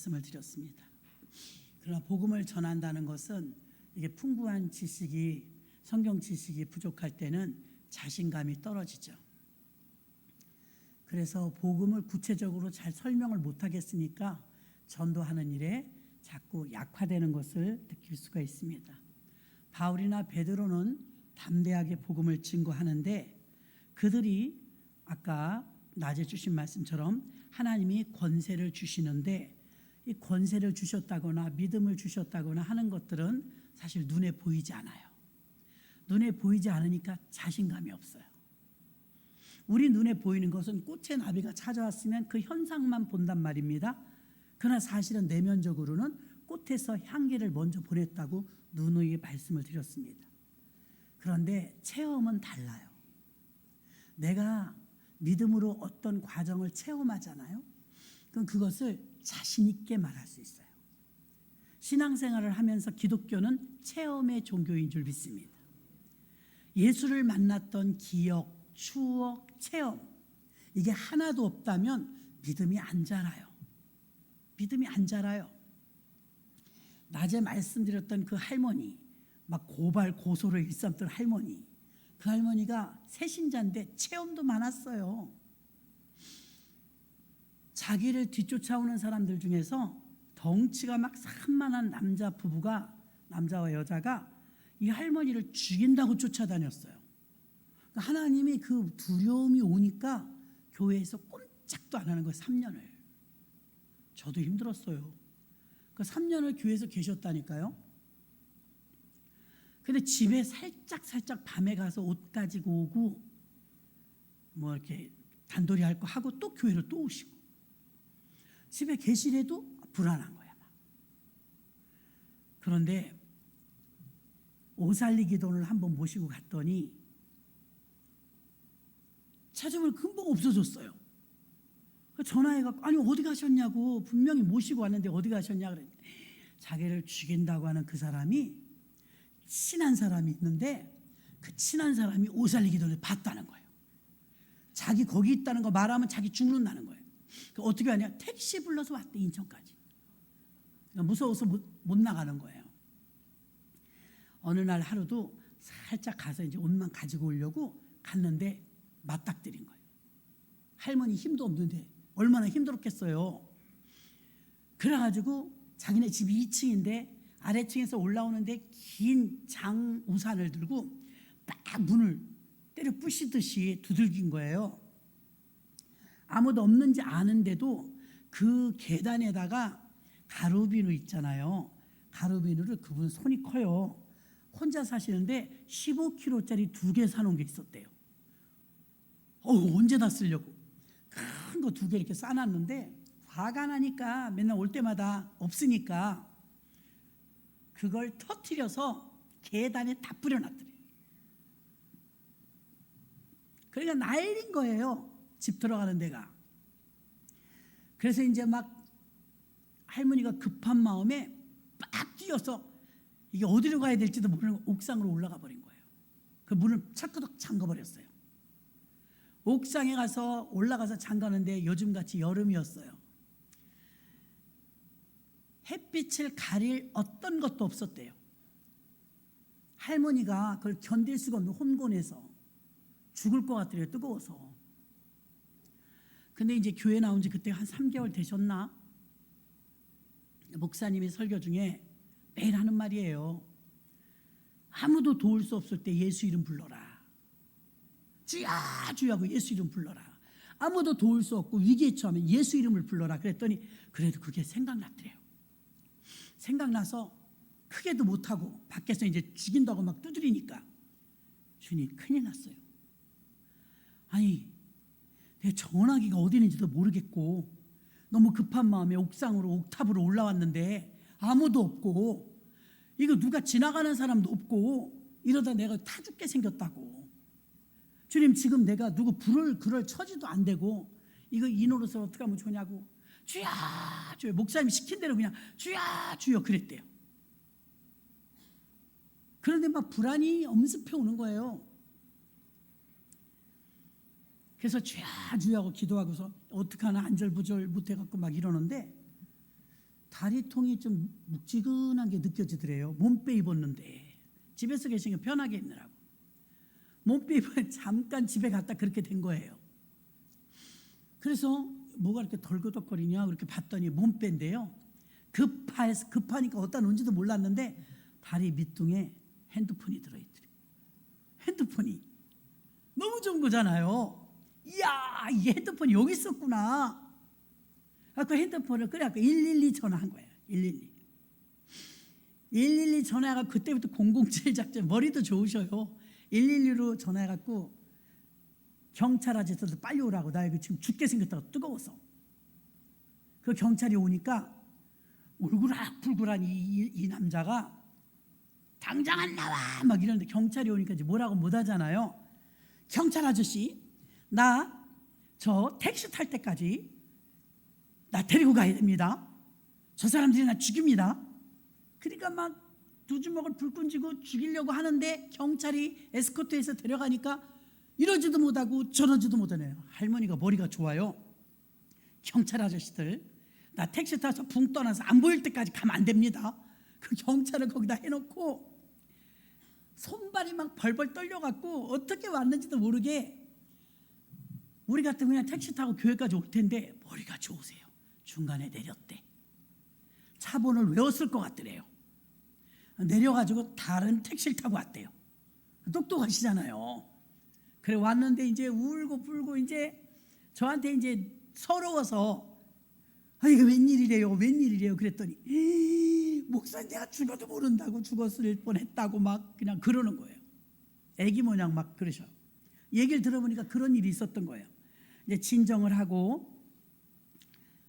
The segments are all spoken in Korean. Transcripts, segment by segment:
말씀을 드렸습니다. 그러나 복음을 전한다는 것은 이게 풍부한 지식이, 성경 지식이 부족할 때는 자신감이 떨어지죠. 그래서 복음을 구체적으로 잘 설명을 못하겠으니까 전도하는 일에 자꾸 약화되는 것을 느낄 수가 있습니다. 바울이나 베드로는 담대하게 복음을 증거하는데 그들이 아까 낮에 주신 말씀처럼 하나님이 권세를 주시는데 이 권세를 주셨다거나 믿음을 주셨다거나 하는 것들은 사실 눈에 보이지 않아요. 눈에 보이지 않으니까 자신감이 없어요. 우리 눈에 보이는 것은 꽃의 나비가 찾아왔으면 그 현상만 본단 말입니다. 그러나 사실은 내면적으로는 꽃에서 향기를 먼저 보냈다고 누누이 말씀을 드렸습니다. 그런데 체험은 달라요. 내가 믿음으로 어떤 과정을 체험하잖아요. 그럼 그것을 자신 있게 말할 수 있어요. 신앙생활을 하면서 기독교는 체험의 종교인 줄 믿습니다. 예수를 만났던 기억, 추억, 체험 이게 하나도 없다면 믿음이 안 자라요. 믿음이 안 자라요. 낮에 말씀드렸던 그 할머니, 막 고발 고소를 일삼던 할머니, 그 할머니가 새신자인데 체험도 많았어요. 자기를 뒤쫓아오는 사람들 중에서 덩치가 막 산만한 남자 부부가, 남자와 여자가 이 할머니를 죽인다고 쫓아다녔어요. 하나님이 그 두려움이 오니까 교회에서 꼼짝도 안 하는 거예요. 3년을. 저도 힘들었어요. 그 3년을 교회에서 계셨다니까요. 근데 집에 살짝 밤에 가서 옷 가지고 오고 뭐 이렇게 단돌이 할 거 하고 또 교회로 또 오시고 집에 계시래도 불안한 거야. 그런데 오살리기 돈을 한번 모시고 갔더니 찾으면 금방 없어졌어요. 전화해갖고 아니 어디 가셨냐고, 분명히 모시고 왔는데 어디 가셨냐 그랬더니 자기를 죽인다고 하는 그 사람이 친한 사람이 있는데 그 친한 사람이 오살리기 돈을 봤다는 거예요. 자기 거기 있다는 거 말하면 자기 죽는다는 거예요. 어떻게 하냐, 택시 불러서 왔대, 인천까지. 무서워서 못 나가는 거예요. 어느 날 하루도 살짝 가서 이제 옷만 가지고 오려고 갔는데 맞닥뜨린 거예요. 할머니 힘도 없는데 얼마나 힘들었겠어요. 그래가지고 자기네 집이 2층인데 아래층에서 올라오는데 긴 장 우산을 들고 딱 문을 때려 부시듯이 두들긴 거예요. 아무도 없는지 아는데도 그 계단에다가 가루비누 있잖아요. 가루비누를, 그분 손이 커요. 혼자 사시는데 15kg짜리 2개 사놓은 게 있었대요. 언제 다 쓰려고 큰 거 2개 이렇게 싸놨는데 화가 나니까 맨날 올 때마다 없으니까 그걸 터뜨려서 계단에 다 뿌려놨더래요. 그러니까 난린 거예요, 집 들어가는 데가. 그래서 이제 막 할머니가 급한 마음에 막 뛰어서 이게 어디로 가야 될지도 모르는 옥상으로 올라가 버린 거예요. 그 문을 철끄덕 잠궈버렸어요. 옥상에 가서 올라가서 잠가는데 요즘같이 여름이었어요. 햇빛을 가릴 어떤 것도 없었대요. 할머니가 그걸 견딜 수가 없는 혼곤해서 죽을 것 같더래요, 뜨거워서. 근데 이제 교회 나온 지 그때 한 3개월 되셨나? 목사님이 설교 중에 매일 하는 말이에요. 아무도 도울 수 없을 때 예수 이름 불러라. 주야 주야 하고 예수 이름 불러라. 아무도 도울 수 없고 위기에 처하면 예수 이름을 불러라. 그랬더니 그래도 그게 생각났더래요. 생각나서 크게도 못하고 밖에서 이제 죽인다고 막 두드리니까 주님 큰일 났어요. 아니 내 전화기가 어디 있는지도 모르겠고 너무 급한 마음에 옥상으로 옥탑으로 올라왔는데 아무도 없고 이거 누가 지나가는 사람도 없고 이러다 내가 타 죽게 생겼다고. 주님 지금 내가 누구 불을 그럴 처지도 안 되고 이거 이 노릇을 어떻게 하면 좋냐고. 주야 주여, 목사님이 시킨 대로 그냥 주야 주여 그랬대요. 그런데 막 불안이 엄습해 오는 거예요. 그래서 주야 주야 하고 기도하고서 어떻게 하나 안절부절 못해갖고 막 이러는데 다리통이 좀 묵지근한 게 느껴지더래요. 몸빼 입었는데 집에서 계시니까 편하게 입느라고. 몸빼 입어 잠깐 집에 갔다 그렇게 된 거예요. 그래서 뭐가 이렇게 덜그덕거리냐 그렇게 봤더니 몸빼인데요. 급하니까 어디다 놓은지도 몰랐는데 다리 밑둥에 핸드폰이 들어있더래요. 핸드폰이 너무 좋은 거잖아요. 이야, 이 핸드폰이 여기 있었구나. 그 핸드폰을 그래갖고 112 전화한 거예요. 112 전화해갖고 그때부터 007 작전, 머리도 좋으셔요. 112로 전화해갖고 경찰 아저씨들 빨리 오라고. 나 이거 지금 죽게 생겼다고 뜨거워서. 그 경찰이 오니까 울그락불그락 이 남자가 당장 안 나와 막 이러는데 경찰이 오니까 이제 뭐라고 못 하잖아요. 경찰 아저씨, 나 저 택시 탈 때까지 나 데리고 가야 됩니다. 저 사람들이 나 죽입니다. 그러니까 막 두 주먹을 불끈 쥐고 죽이려고 하는데 경찰이 에스코트해서 데려가니까 이러지도 못하고 저러지도 못하네요. 할머니가 머리가 좋아요. 경찰 아저씨들, 나 택시 타서 붕 떠나서 안 보일 때까지 가면 안 됩니다. 그 경찰을 거기다 해놓고 손발이 막 벌벌 떨려갖고 어떻게 왔는지도 모르게, 우리 같으면 그냥 택시 타고 교회까지 올 텐데 머리가 좋으세요. 중간에 내렸대. 차번호를 외웠을 것 같더래요. 내려가지고 다른 택시를 타고 왔대요. 똑똑하시잖아요. 그래 왔는데 이제 울고 불고 이제 저한테 이제 서러워서 이게 웬일이래요 그랬더니 목사님 내가 죽어도 모른다고, 죽었을 뻔했다고 막 그냥 그러는 거예요. 애기 모양 막 그러셔. 얘기를 들어보니까 그런 일이 있었던 거예요. 이제 진정을 하고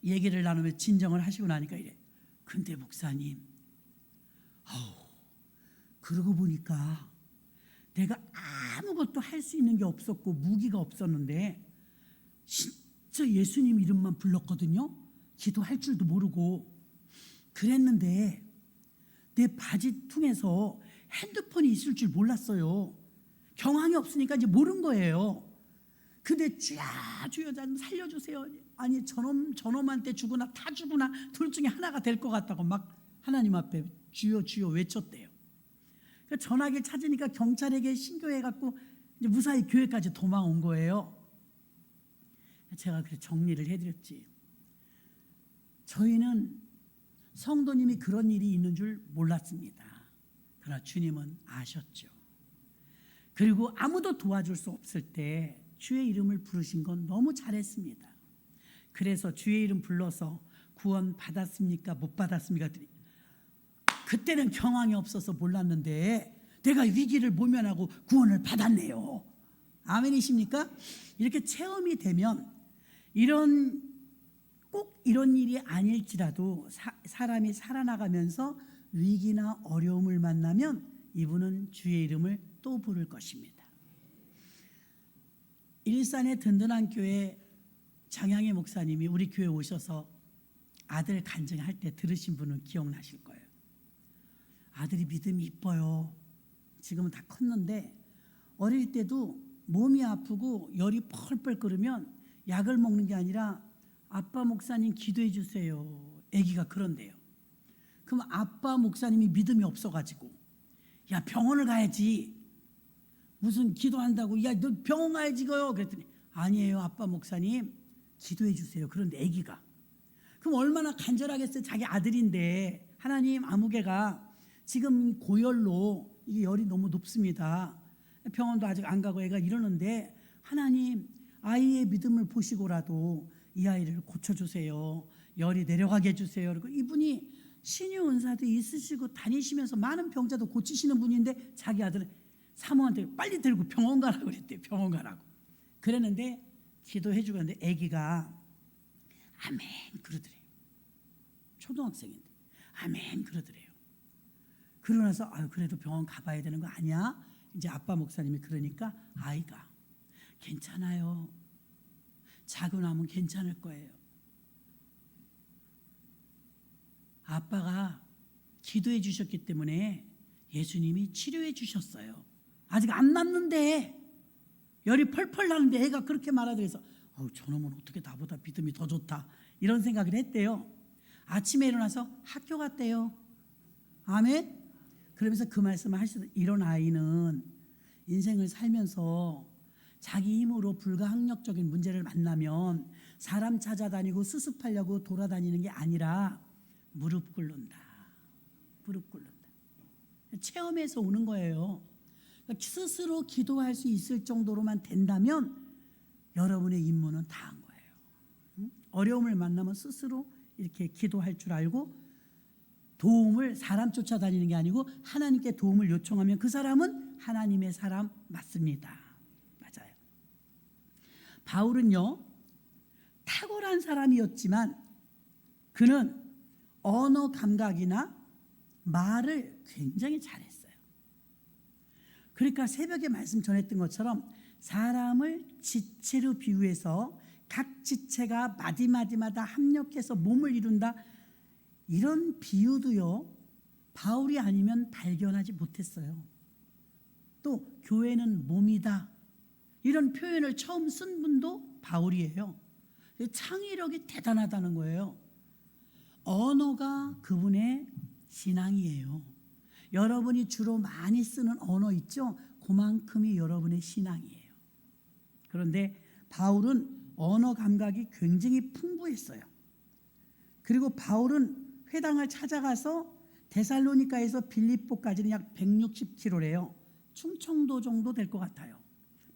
얘기를 나누면 진정을 하시고 나니까 이래. 근데 목사님, 그러고 보니까 내가 아무것도 할 수 있는 게 없었고 무기가 없었는데 진짜 예수님 이름만 불렀거든요. 기도할 줄도 모르고 그랬는데 내 바지통에서 핸드폰이 있을 줄 몰랐어요. 경황이 없으니까 이제 모른 거예요. 근데 주여 좀 살려주세요. 아니 저놈한테 주거나 타 주거나 둘 중에 하나가 될 것 같다고 막 하나님 앞에 주여 외쳤대요. 그 전화기를 찾으니까 경찰에게 신고해갖고 이제 무사히 교회까지 도망온 거예요. 제가 그래 정리를 해드렸지. 저희는 성도님이 그런 일이 있는 줄 몰랐습니다. 그러나 주님은 아셨죠. 그리고 아무도 도와줄 수 없을 때 주의 이름을 부르신 건 너무 잘했습니다. 그래서 주의 이름 불러서 구원 받았습니까? 못 받았습니까? 그때는 경황이 없어서 몰랐는데 내가 위기를 모면하고 구원을 받았네요. 아멘이십니까? 이렇게 체험이 되면 꼭 이런 일이 아닐지라도 사람이 살아나가면서 위기나 어려움을 만나면 이분은 주의 이름을 또 부를 것입니다. 일산의 든든한 교회 장양의 목사님이 우리 교회 오셔서 아들 간증할 때 들으신 분은 기억나실 거예요. 아들이 믿음이 이뻐요. 지금은 다 컸는데 어릴 때도 몸이 아프고 열이 펄펄 끓으면 약을 먹는 게 아니라 아빠 목사님 기도해 주세요. 아기가 그런데요. 그럼 아빠 목사님이 믿음이 없어가지고 야 병원을 가야지. 무슨 기도한다고 야 너 병원 가야지 거요. 그랬더니 아니에요 아빠 목사님 기도해 주세요. 그런데 아기가 그럼 얼마나 간절하겠어요. 자기 아들인데 하나님 아무개가 지금 고열로 이게 열이 너무 높습니다. 병원도 아직 안 가고 애가 이러는데 하나님 아이의 믿음을 보시고라도 이 아이를 고쳐주세요. 열이 내려가게 해주세요. 그리고 이분이 신유 은사도 있으시고 다니시면서 많은 병자도 고치시는 분인데 자기 아들은 사모한테 빨리 들고 병원 가라고 그랬대요. 병원 가라고. 그랬는데 기도해 주고 있는데 아기가 아멘 그러더래요. 초등학생인데 아멘 그러더래요. 그러고 나서 그래도 병원 가봐야 되는 거 아니야? 이제 아빠 목사님이 그러니까 아이가 괜찮아요. 자고 나면 괜찮을 거예요. 아빠가 기도해 주셨기 때문에 예수님이 치료해 주셨어요. 아직 안 났는데 열이 펄펄 나는데 애가 그렇게 말하더래서 저놈은 어떻게 나보다 믿음이 더 좋다 이런 생각을 했대요. 아침에 일어나서 학교 갔대요. 아멘. 그러면서 그 말씀을 하시던 이런 아이는 인생을 살면서 자기 힘으로 불가항력적인 문제를 만나면 사람 찾아다니고 수습하려고 돌아다니는 게 아니라 무릎 꿇는다. 무릎 꿇는다. 체험에서 오는 거예요. 그러니까 스스로 기도할 수 있을 정도로만 된다면 여러분의 임무는 다 한 거예요. 어려움을 만나면 스스로 이렇게 기도할 줄 알고 도움을 사람 쫓아다니는 게 아니고 하나님께 도움을 요청하면 그 사람은 하나님의 사람 맞습니다. 맞아요. 바울은요, 탁월한 사람이었지만 그는 언어 감각이나 말을 굉장히 잘했어요. 그러니까 새벽에 말씀 전했던 것처럼 사람을 지체로 비유해서 각 지체가 마디마디마다 합력해서 몸을 이룬다, 이런 비유도요 바울이 아니면 발견하지 못했어요. 또 교회는 몸이다, 이런 표현을 처음 쓴 분도 바울이에요. 창의력이 대단하다는 거예요. 언어가 그분의 신앙이에요. 여러분이 주로 많이 쓰는 언어 있죠? 그만큼이 여러분의 신앙이에요. 그런데 바울은 언어 감각이 굉장히 풍부했어요. 그리고 바울은 회당을 찾아가서 데살로니가에서 빌립보까지는 약 160km래요. 충청도 정도 될 것 같아요.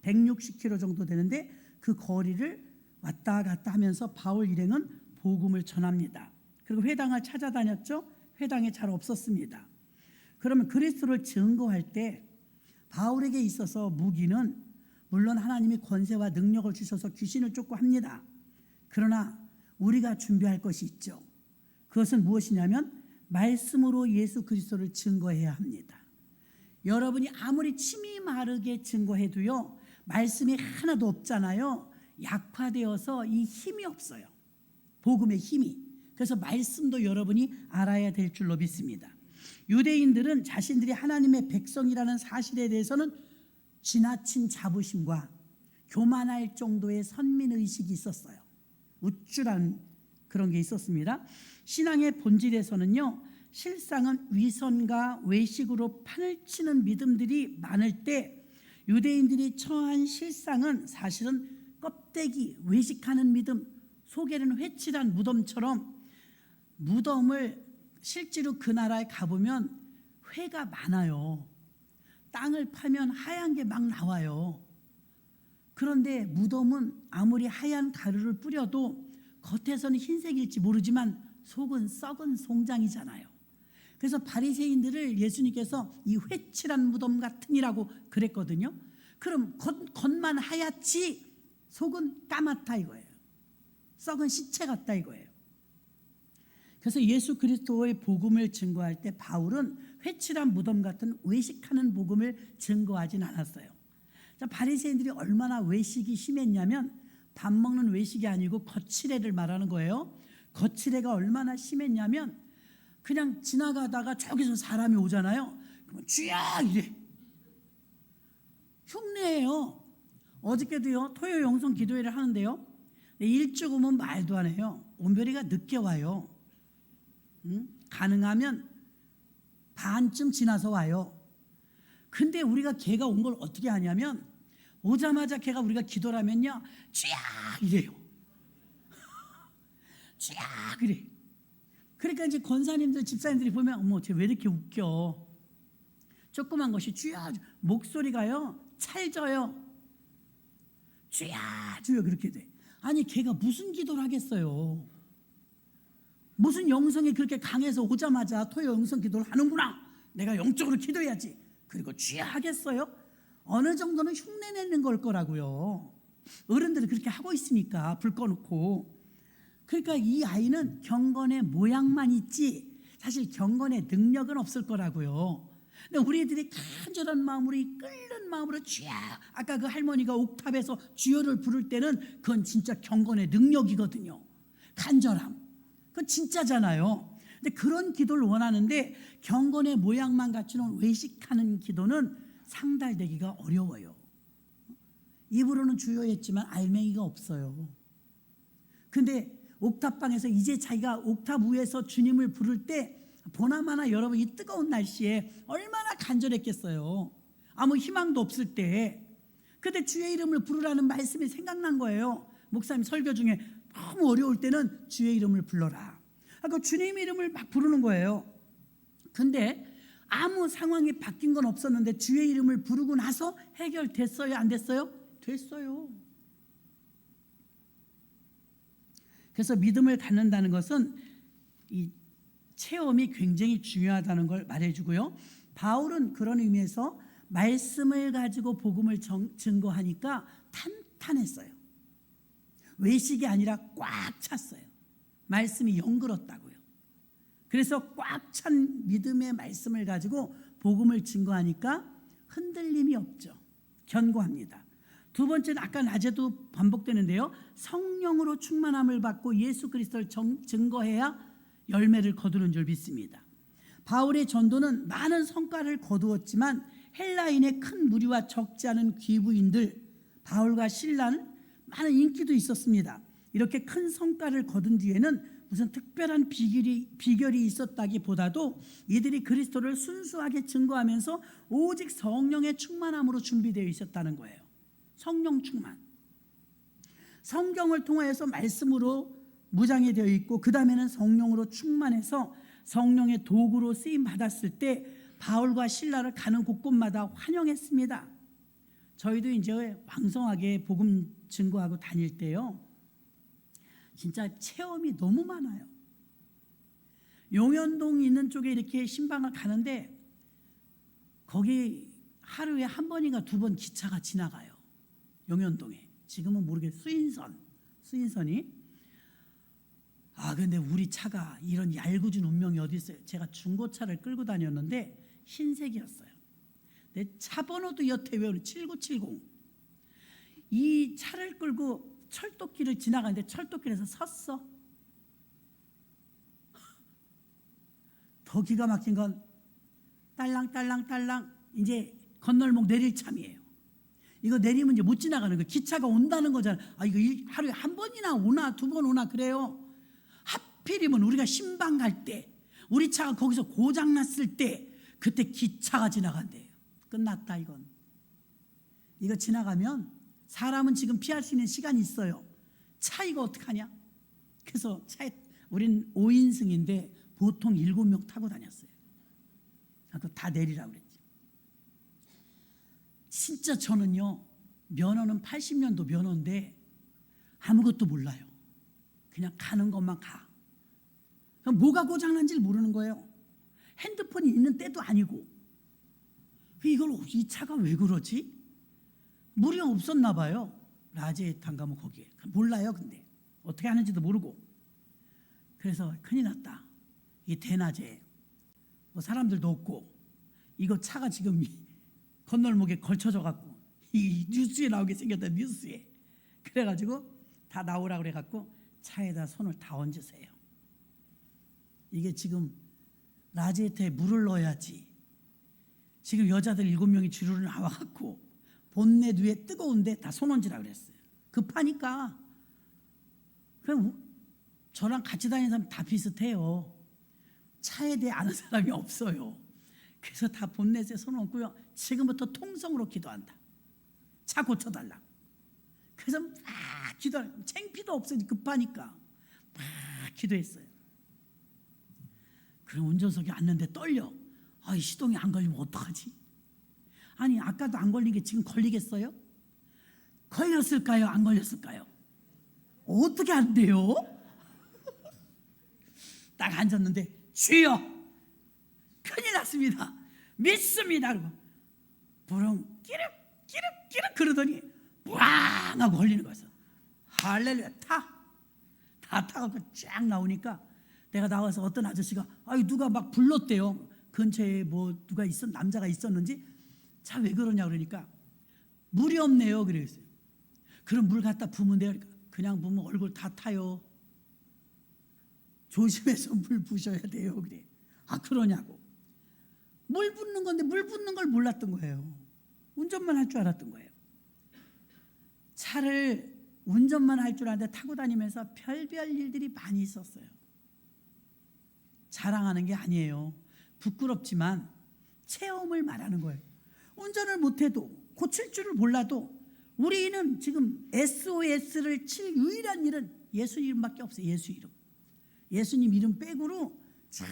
160km 정도 되는데 그 거리를 왔다 갔다 하면서 바울 일행은 복음을 전합니다. 그리고 회당을 찾아다녔죠. 회당에 잘 없었습니다. 그러면 그리스도를 증거할 때 바울에게 있어서 무기는 물론 하나님이 권세와 능력을 주셔서 귀신을 쫓고 합니다. 그러나 우리가 준비할 것이 있죠. 그것은 무엇이냐면 말씀으로 예수 그리스도를 증거해야 합니다. 여러분이 아무리 침이 마르게 증거해도요, 말씀이 하나도 없잖아요. 약화되어서 이 힘이 없어요. 복음의 힘이. 그래서 말씀도 여러분이 알아야 될 줄로 믿습니다. 유대인들은 자신들이 하나님의 백성이라는 사실에 대해서는 지나친 자부심과 교만할 정도의 선민의식이 있었어요. 우쭐한 그런 게 있었습니다. 신앙의 본질에서는요, 실상은 위선과 외식으로 판을 치는 믿음들이 많을 때 유대인들이 처한 실상은 사실은 껍데기, 외식하는 믿음, 속에는 회칠한 무덤처럼, 무덤을 실제로 그 나라에 가보면 회가 많아요. 땅을 파면 하얀 게 막 나와요. 그런데 무덤은 아무리 하얀 가루를 뿌려도 겉에서는 흰색일지 모르지만 속은 썩은 송장이잖아요. 그래서 바리새인들을 예수님께서 이 회칠한 무덤 같으니라고 그랬거든요. 그럼 겉만 하얗지 속은 까맣다 이거예요. 썩은 시체 같다 이거예요. 그래서 예수 그리스도의 복음을 증거할 때 바울은 회칠한 무덤 같은 외식하는 복음을 증거하진 않았어요. 바리새인들이 얼마나 외식이 심했냐면 밥 먹는 외식이 아니고 거칠애를 말하는 거예요. 거칠애가 얼마나 심했냐면 그냥 지나가다가 저기서 사람이 오잖아요. 그러면 쥐야 이래. 흉내예요. 어저께도요, 토요 영성 기도회를 하는데요, 일찍 오면 말도 안 해요. 온별이가 늦게 와요. 가능하면 반쯤 지나서 와요. 근데 우리가 걔가 온 걸 어떻게 하냐면 오자마자 걔가 우리가 기도를 하면요, 쥐야 이래요. 쥐야 그래. 그러니까 이제 권사님들, 집사님들이 보면 어머 쟤 왜 이렇게 웃겨. 조그만 것이 쥐야, 목소리가요 찰져요. 쥐야 쥐야 그렇게 돼. 아니 걔가 무슨 기도를 하겠어요. 무슨 영성이 그렇게 강해서 오자마자 토요 영성 기도를 하는구나, 내가 영적으로 기도해야지, 그리고 쥐야 하겠어요? 어느 정도는 흉내내는 걸 거라고요. 어른들이 그렇게 하고 있으니까 불 꺼놓고. 그러니까 이 아이는 경건의 모양만 있지 사실 경건의 능력은 없을 거라고요. 근데 우리 애들이 간절한 마음으로, 끓는 마음으로 쥐야, 아까 그 할머니가 옥탑에서 주여를 부를 때는 그건 진짜 경건의 능력이거든요. 간절함, 그건 진짜잖아요. 근데 그런 기도를 원하는데 경건의 모양만 갖추는 외식하는 기도는 상달되기가 어려워요. 입으로는 주여 했지만 알맹이가 없어요. 근데 옥탑방에서 이제 자기가 옥탑 위에서 주님을 부를 때 보나마나 여러분 이 뜨거운 날씨에 얼마나 간절했겠어요. 아무 희망도 없을 때. 그때 주의 이름을 부르라는 말씀이 생각난 거예요. 목사님 설교 중에 너무 어려울 때는 주의 이름을 불러라. 그 주님 이름을 막 부르는 거예요. 근데 아무 상황이 바뀐 건 없었는데 주의 이름을 부르고 나서 해결됐어요? 안 됐어요? 됐어요. 그래서 믿음을 갖는다는 것은 이 체험이 굉장히 중요하다는 걸 말해주고요. 바울은 그런 의미에서 말씀을 가지고 복음을 증거하니까 탄탄했어요. 외식이 아니라 꽉 찼어요. 말씀이 연그렀다고요. 그래서 꽉 찬 믿음의 말씀을 가지고 복음을 증거하니까 흔들림이 없죠. 견고합니다. 두 번째는 아까 낮에도 반복되는데요. 성령으로 충만함을 받고 예수 그리스도를 증거해야 열매를 거두는 줄 믿습니다. 바울의 전도는 많은 성과를 거두었지만 헬라인의 큰 무리와 적지 않은 귀부인들 바울과 실라는 많은 인기도 있었습니다. 이렇게 큰 성과를 거둔 뒤에는 무슨 특별한 비결이 있었다기보다도 이들이 그리스도를 순수하게 증거하면서 오직 성령의 충만함으로 준비되어 있었다는 거예요. 성령 충만. 성경을 통하여서 말씀으로 무장이 되어 있고 그 다음에는 성령으로 충만해서 성령의 도구로 쓰임 받았을 때 바울과 실라를 가는 곳곳마다 환영했습니다. 저희도 이제 왕성하게 복음 증거하고 다닐 때요. 진짜 체험이 너무 많아요. 용현동 있는 쪽에 이렇게 신방을 가는데 거기 하루에 한 번인가 두 번 기차가 지나가요. 용현동에. 지금은 모르겠어요. 수인선이. 근데 우리 차가 이런 얄궂은 운명이 어디 있어요. 제가 중고차를 끌고 다녔는데 흰색이었어요. 내 차 번호도 여태 외우는 7970. 이 차를 끌고 철도길을 지나가는데 철도길에서 섰어. 더 기가 막힌 건 딸랑딸랑딸랑 이제 건널목 내릴 참이에요. 이거 내리면 이제 못 지나가는 거예요. 기차가 온다는 거잖아요. 이거 하루에 한 번이나 오나 두 번 오나 그래요. 하필이면 우리가 신방 갈 때 우리 차가 거기서 고장났을 때 그때 기차가 지나간대요. 끝났다 이건. 이거 지나가면 사람은 지금 피할 수 있는 시간이 있어요. 차 이거 어떡하냐? 그래서 차에 우린 5인승인데 보통 7명 타고 다녔어요. 그거 다 내리라고 그랬지. 진짜 저는요. 면허는 80년도 면허인데 아무것도 몰라요. 그냥 가는 것만 가. 그럼 뭐가 고장난지를 모르는 거예요. 핸드폰이 있는 때도 아니고. 이 차가 왜 그러지? 물이 없었나 봐요. 라제탄 가면 거기에. 몰라요 근데. 어떻게 하는지도 모르고. 그래서 큰일 났다. 이 대낮에 뭐 사람들도 없고 이거 차가 지금 건널목에 걸쳐져 갖고 이 뉴스에 나오게 생겼다. 뉴스에. 그래가지고 다 나오라고 그래갖고 차에다 손을 다 얹으세요. 이게 지금 라제트에 물을 넣어야지. 지금 여자들 7명이 주르르 나와갖고 본넷 위에 뜨거운데 다 손 얹으라고 그랬어요. 급하니까. 그럼 저랑 같이 다니는 사람 다 비슷해요. 차에 대해 아는 사람이 없어요. 그래서 다 본넷에 손 얹고요. 지금부터 통성으로 기도한다. 차 고쳐달라. 그래서 막 기도하고 창피도 없으니 급하니까 막 기도했어요. 그럼 운전석에 앉는데 떨려. 시동이 안 걸리면 어떡하지? 아니 아까도 안 걸린 게 지금 걸리겠어요? 걸렸을까요? 안 걸렸을까요? 어떻게 안 돼요? 딱 앉았는데 주여 큰일 났습니다. 믿습니다. 그러고 부릉 끼륵 그러더니 뿌앙 하고 걸리는 거였어. 할렐루야. 다 타고 쫙 나오니까 내가 나와서 어떤 아저씨가 누가 막 불렀대요. 근처에 뭐 누가 남자가 있었는지. 자 왜 그러냐 그러니까 물이 없네요 그랬어요. 그럼 물 갖다 부으면 돼요. 그러니까 그냥 부으면 얼굴 다 타요. 조심해서 물 부셔야 돼요. 그래. 그러냐고. 물 붓는 건데 물 붓는 걸 몰랐던 거예요. 운전만 할 줄 알았던 거예요. 차를 운전만 할 줄 아는데 타고 다니면서 별별 일들이 많이 있었어요. 자랑하는 게 아니에요. 부끄럽지만 체험을 말하는 거예요. 운전을 못해도 고칠 줄을 몰라도 우리는 지금 SOS를 칠 유일한 일은 예수 이름밖에 없어요. 예수 이름. 예수님 이름 빼고로 참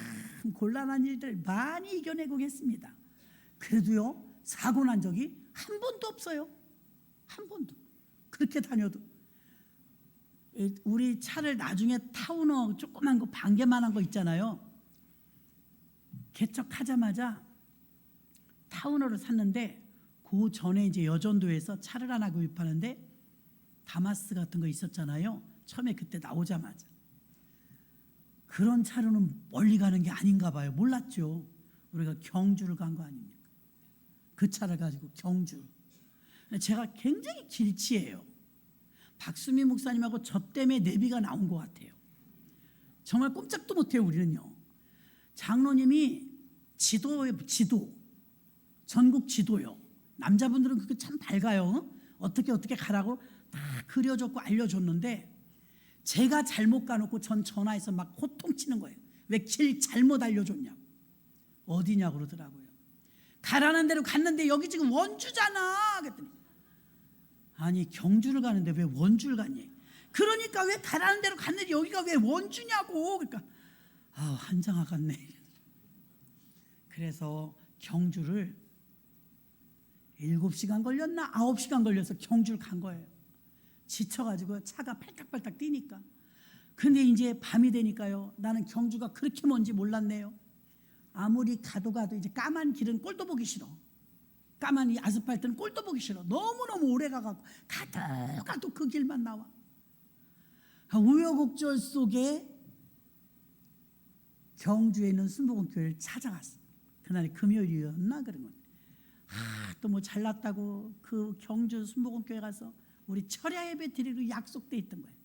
곤란한 일들 많이 이겨내고 계십니다. 그래도요, 사고 난 적이 한 번도 없어요. 한 번도. 그렇게 다녀도. 우리 차를 나중에 타우너 조그만 거 반개만한 거 있잖아요. 개척하자마자 타우너를 샀는데 그 전에 이제 여전도에서 차를 하나 구입하는데 다마스 같은 거 있었잖아요. 처음에 그때 나오자마자. 그런 차로는 멀리 가는 게 아닌가 봐요. 몰랐죠. 우리가 경주를 간 거 아닙니까? 그 차를 가지고 경주. 제가 굉장히 길치예요. 박수미 목사님하고 저 때문에 내비가 나온 것 같아요. 정말 꼼짝도 못해요. 우리는요. 장로님이 지도 전국 지도요. 남자분들은 그게 참 밝아요. 어떻게 가라고 다 그려줬고 알려줬는데 제가 잘못 가놓고 전 전화해서 막 호통치는 거예요. 왜 길 잘못 알려줬냐고. 어디냐고 그러더라고요. 가라는 대로 갔는데 여기 지금 원주잖아. 그랬더니 아니 경주를 가는데 왜 원주를 갔니? 그러니까 왜 가라는 대로 갔는데 여기가 왜 원주냐고. 그러니까 한장아 같네. 그래서 경주를 7시간 걸렸나 9시간 걸려서 경주를 간 거예요. 지쳐가지고 차가 팔딱팔딱 뛰니까. 근데 이제 밤이 되니까요, 나는 경주가 그렇게 먼지 몰랐네요. 아무리 가도 이제 까만 길은 꼴도 보기 싫어. 까만 이 아스팔트는 꼴도 보기 싫어. 너무너무 오래 가갖고 가도 그 길만 나와. 우여곡절 속에 경주에 있는 순복음교회를 찾아갔어. 그날이 금요일이었나 그런 거. 또 뭐 잘났다고 그 경주 순복음교회 가서 우리 철야 예배 드리기로 약속돼 있던 거예요.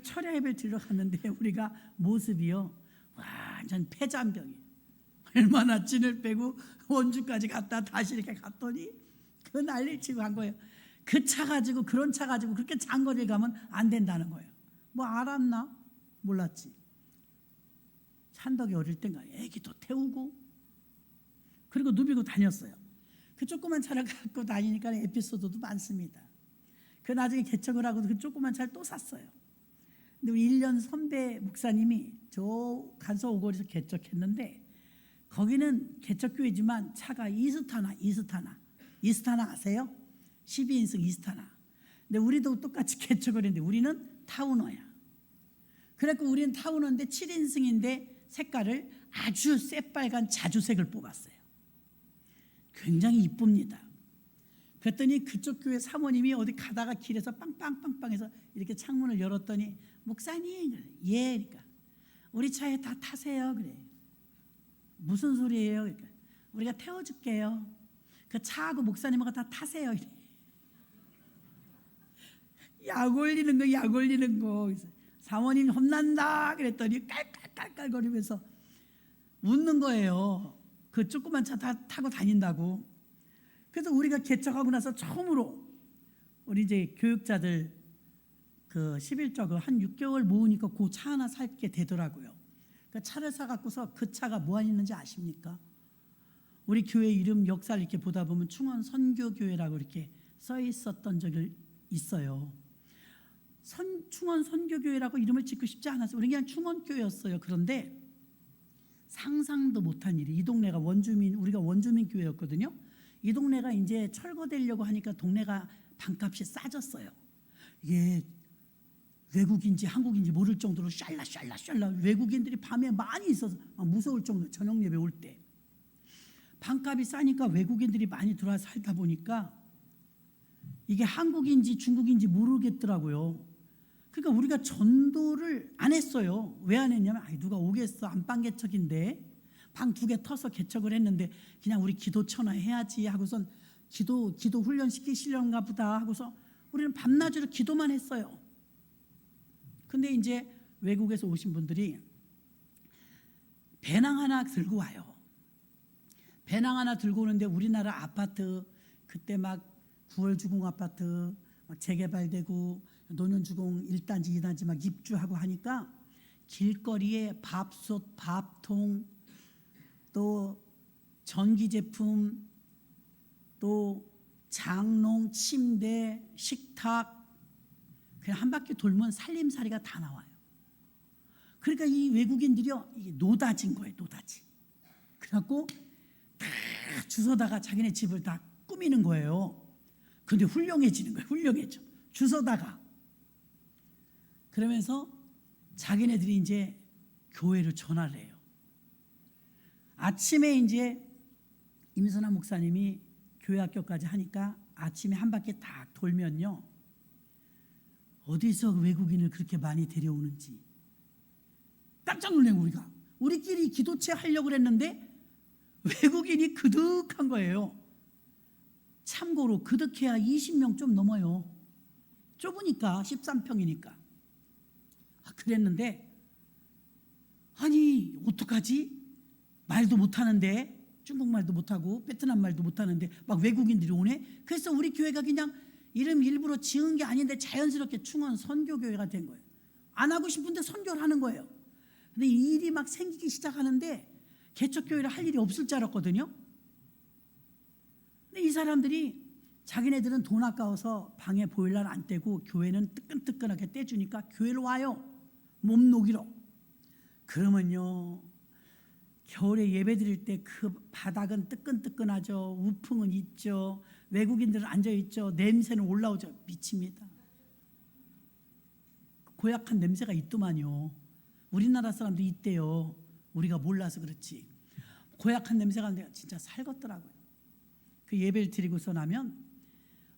철야 예배 드리러 갔는데 우리가 모습이요 완전 폐잔병이. 얼마나 찐을 빼고 원주까지 갔다 다시 이렇게 갔더니 그 난리를 치고 간 거예요. 그 차 가지고 그런 차 가지고 그렇게 장거리를 가면 안 된다는 거예요. 뭐 알았나? 몰랐지. 찬덕이 어릴 땐가 애기도 태우고 그리고 누비고 다녔어요. 그 조그만 차를 갖고 다니니까 에피소드도 많습니다. 그 나중에 개척을 하고 그 조그만 차를 또 샀어요. 근데 우리 1년 선배 목사님이 저 간서 오거리에서 개척했는데 거기는 개척교회지만 차가 이스타나 아세요? 12인승 이스타나. 근데 우리도 똑같이 개척을 했는데 우리는 타우너야. 그래서 우리는 타우너인데 7인승인데 색깔을 아주 새빨간 자주색을 뽑았어요. 굉장히 이쁩니다. 그랬더니 그쪽 교회 사모님이 어디 가다가 길에서 빵빵빵빵해서 이렇게 창문을 열었더니 목사님 그래. 예 그러니까 우리 차에 다 타세요 그래. 무슨 소리예요? 그러니까 우리가 태워줄게요. 그 차하고 목사님하고 다 타세요. 이래. 약 올리는 거. 그래서 사모님 혼난다 그랬더니 깔깔깔깔거리면서 웃는 거예요. 그 조그만 차 다 타고 다닌다고. 그래서 우리가 개척하고 나서 처음으로 우리 이제 교육자들 그 11조 한 6개월 모으니까 그 차 하나 살게 되더라고요. 그 차를 사갖고서 그 차가 뭐 있는지 아십니까? 우리 교회 이름 역사를 이렇게 보다 보면 충원 선교교회라고 이렇게 써 있었던 적이 있어요. 충원 선교교회라고 이름을 짓고 싶지 않았어요. 우리 그냥 충원교회였어요. 그런데 상상도 못한 일이 이 동네가 우리가 원주민 교회였거든요. 이 동네가 이제 철거되려고 하니까 동네가 방값이 싸졌어요. 이게 외국인지 한국인지 모를 정도로 샬라 외국인들이 밤에 많이 있어서 무서울 정도. 저녁 예배 올 때 방값이 싸니까 외국인들이 많이 들어와 살다 보니까 이게 한국인지 중국인지 모르겠더라고요. 그러니까 우리가 전도를 안 했어요. 왜 안 했냐면 누가 오겠어. 안방 개척인데 방 2개 터서 개척을 했는데 그냥 우리 기도처나 해야지 하고선 기도 훈련 시키시려는가 보다 하고서 우리는 밤낮으로 기도만 했어요. 근데 이제 외국에서 오신 분들이 배낭 하나 들고 와요. 배낭 하나 들고 오는데 우리나라 아파트 그때 막 9월 주공 아파트 재개발되고 노년주공 1단지 2단지 막 입주하고 하니까 길거리에 밥솥, 밥통, 또 전기제품, 또 장롱, 침대, 식탁, 그냥 한 바퀴 돌면 살림살이가 다 나와요. 그러니까 이 외국인들이요, 이게 노다진 거예요, 노다지. 그래갖고 다 주워다가 자기네 집을 다 꾸미는 거예요. 근데 훌륭해지는 거예요, 훌륭해져. 주워다가. 그러면서 자기네들이 이제 교회로 전화를 해요. 아침에 이제 임선아 목사님이 교회 학교까지 하니까 아침에 한 바퀴 딱 돌면요, 어디서 외국인을 그렇게 많이 데려오는지 깜짝 놀래고, 우리끼리 기도체 하려고 그랬는데 외국인이 그득한 거예요. 참고로 그득해야 20명 좀 넘어요. 좁으니까 13평이니까. 그랬는데 아니 어떡하지? 말도 못하는데, 중국말도 못하고 베트남 말도 못하는데 막 외국인들이 오네. 그래서 우리 교회가 그냥 이름 일부러 지은 게 아닌데 자연스럽게 충원 선교교회가 된 거예요. 안 하고 싶은데 선교를 하는 거예요. 근데 이 일이 막 생기기 시작하는데 개척교회를 할 일이 없을 줄 알았거든요. 근데 이 사람들이 자기네들은 돈 아까워서 방에 보일러를 안 떼고 교회는 뜨끈뜨끈하게 떼주니까 교회로 와요, 몸 녹이러. 그러면요, 겨울에 예배 드릴 때 그 바닥은 뜨끈뜨끈하죠. 우풍은 있죠. 외국인들은 앉아있죠. 냄새는 올라오죠. 미칩니다. 고약한 냄새가 있더만요. 우리나라 사람도 있대요. 우리가 몰라서 그렇지. 고약한 냄새가 나는데 진짜 살겄더라고요. 그 예배를 드리고서 나면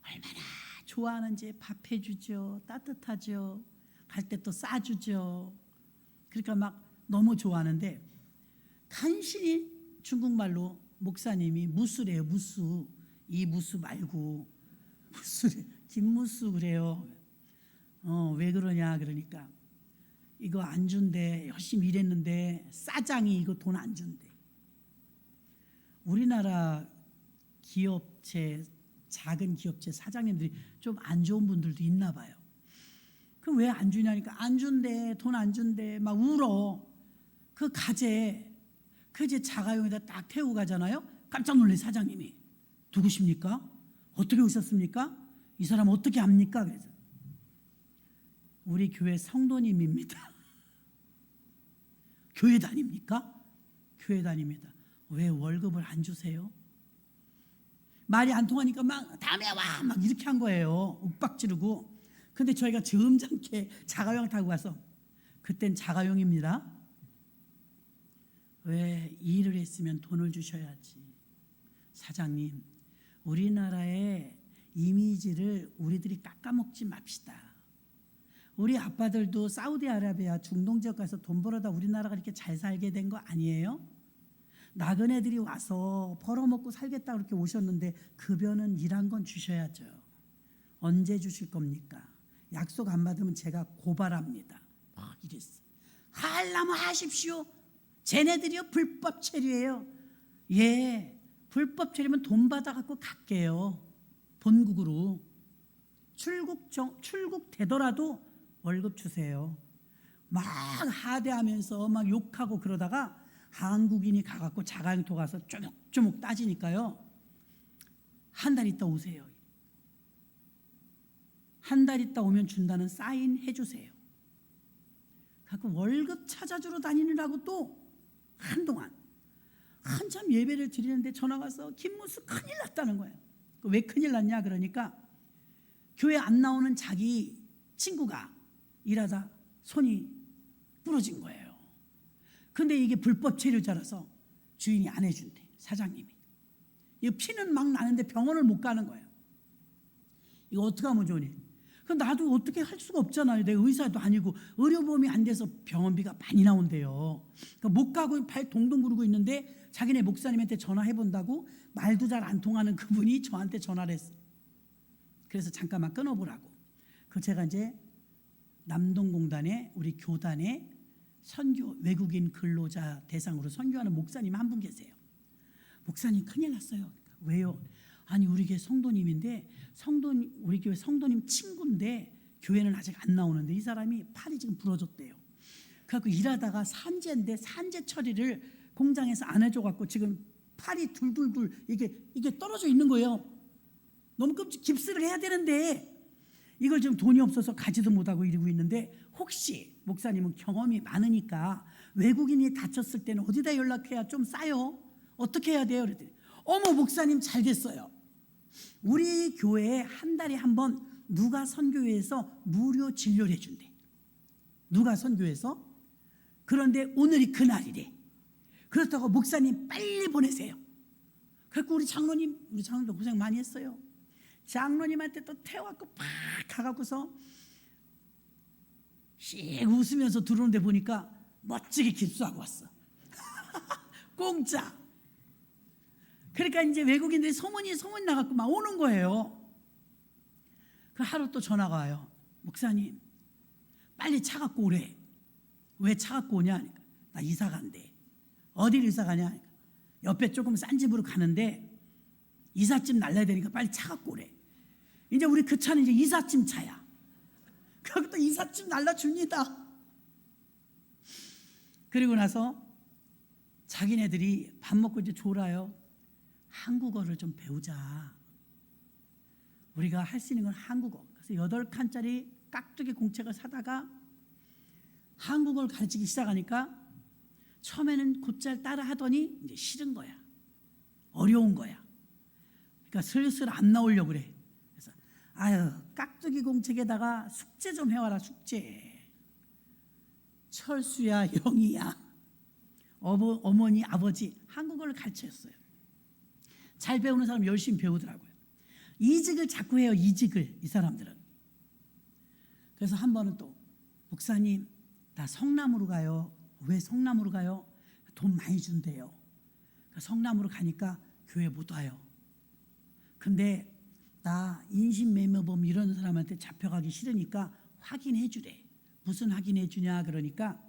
얼마나 좋아하는지 밥 해주죠. 따뜻하죠. 갈 때 또 싸주죠. 그러니까 막 너무 좋아하는데 간신히 중국말로 목사님이 무수래요. 무수. 이 무수 말고 무수래. 김무수 그래요. 왜 그러냐 그러니까 이거 안 준대. 열심히 일했는데 사장이 이거 돈 안 준대. 우리나라 기업체, 작은 기업체 사장님들이 좀 안 좋은 분들도 있나 봐요. 그럼 왜 안 주냐니까 안 준대. 돈 안 준대. 막 울어. 그 가재 그 이제 자가용에다 딱 태우고 가잖아요. 깜짝 놀래 사장님이. 누구십니까? 어떻게 오셨습니까? 이 사람 어떻게 합니까? 그래서 우리 교회 성도님입니다. 교회 다닙니까? 교회 다닙니다. 왜 월급을 안 주세요? 말이 안 통하니까 막 다음에 와 막 이렇게 한 거예요. 윽박 지르고. 근데 저희가 점잖게 자가용 타고 가서 그땐 자가용입니다. 왜 일을 했으면 돈을 주셔야지. 사장님, 우리나라의 이미지를 우리들이 깎아먹지 맙시다. 우리 아빠들도 사우디아라비아 중동 지역 가서 돈 벌어다 우리나라가 이렇게 잘 살게 된 거 아니에요? 나그네들이 와서 벌어먹고 살겠다 그렇게 오셨는데 급여는 일한 건 주셔야죠. 언제 주실 겁니까? 약속 안 받으면 제가 고발합니다. 막 이랬어. 하려면 하십시오. 쟤네들이요 불법 체류예요. 예, 불법 체류면 돈 받아갖고 갈게요. 본국으로. 출국 되더라도 월급 주세요. 막 하대하면서 막 욕하고 그러다가 한국인이 가갖고 자가용토 가서 쪼목쪼목 따지니까요. 한 달 있다 오세요. 한 달 있다 오면 준다는 사인 해주세요. 갖고 월급 찾아주러 다니느라고 또 한동안 한참 예배를 드리는데 전화가 와서 김무수 큰일 났다는 거예요. 왜 큰일 났냐 그러니까 교회 안 나오는 자기 친구가 일하다 손이 부러진 거예요. 근데 이게 불법 체류자라서 주인이 안 해준대. 사장님이. 이거 피는 막 나는데 병원을 못 가는 거예요. 이거 어떻게 하면 좋으니? 그럼 나도 어떻게 할 수가 없잖아요. 내가 의사도 아니고 의료보험이 안 돼서 병원비가 많이 나온대요. 그러니까 못 가고 발 동동 구르고 있는데 자기네 목사님한테 전화해본다고 말도 잘 안 통하는 그분이 저한테 전화를 했어요. 그래서 잠깐만 끊어보라고. 그 제가 이제 남동공단에 우리 교단에 선교 외국인 근로자 대상으로 선교하는 목사님 한 분 계세요. 목사님 큰일 났어요. 왜요? 아니 우리 교회 성도님인데 우리 교회 성도님 친구인데 교회는 아직 안 나오는데 이 사람이 팔이 지금 부러졌대요. 그래갖고 일하다가 산재인데 산재 처리를 공장에서 안 해줘갖고 지금 팔이 둘둘둘 이게 떨어져 있는 거예요. 너무 깁스를 해야 되는데 이걸 지금 돈이 없어서 가지도 못하고 이러고 있는데, 혹시 목사님은 경험이 많으니까 외국인이 다쳤을 때는 어디다 연락해야 좀 싸요? 어떻게 해야 돼요? 그랬더니 어머 목사님 잘 됐어요. 우리 교회에 한 달에 한 번 누가 선교회에서 무료 진료를 해준대. 누가 선교회에서. 그런데 오늘이 그날이래. 그렇다고 목사님 빨리 보내세요. 그래서 우리 장로님도 고생 많이 했어요. 장로님한테 또 태워갖고 팍 가갖고서 씩 웃으면서 들어오는데 보니까 멋지게 깁스하고 왔어. 공짜. 그러니까 이제 외국인들이 소문이 나갖고 막 오는 거예요. 그 하루 또 전화가 와요. 목사님 빨리 차 갖고 오래. 왜 차 갖고 오냐 하니까 나 이사 간대. 어디를 이사 가냐 하니까 옆에 조금 싼 집으로 가는데 이삿짐 날라야 되니까 빨리 차 갖고 오래. 이제 우리 그 차는 이제 이삿짐 차야. 그리고 또 이삿짐 날라줍니다. 그리고 나서 자기네들이 밥 먹고 이제 졸아요. 한국어를 좀 배우자. 우리가 할 수 있는 건 한국어. 그래서 8칸짜리 깍두기 공책을 사다가 한국어를 가르치기 시작하니까 처음에는 곧잘 따라 하더니 이제 싫은 거야. 어려운 거야. 그러니까 슬슬 안 나오려고 그래. 그래서 아유 깍두기 공책에다가 숙제 좀 해와라. 숙제. 철수야 영희야 어머니 아버지 한국어를 가르쳤어요. 잘 배우는 사람 열심히 배우더라고요. 이직을 자꾸 해요. 이직을. 이 사람들은. 그래서 한 번은 또 목사님 나 성남으로 가요. 왜 성남으로 가요? 돈 많이 준대요. 성남으로 가니까 교회 못 와요. 근데 나 인신매매범 이런 사람한테 잡혀가기 싫으니까 확인해 주래. 무슨 확인해 주냐 그러니까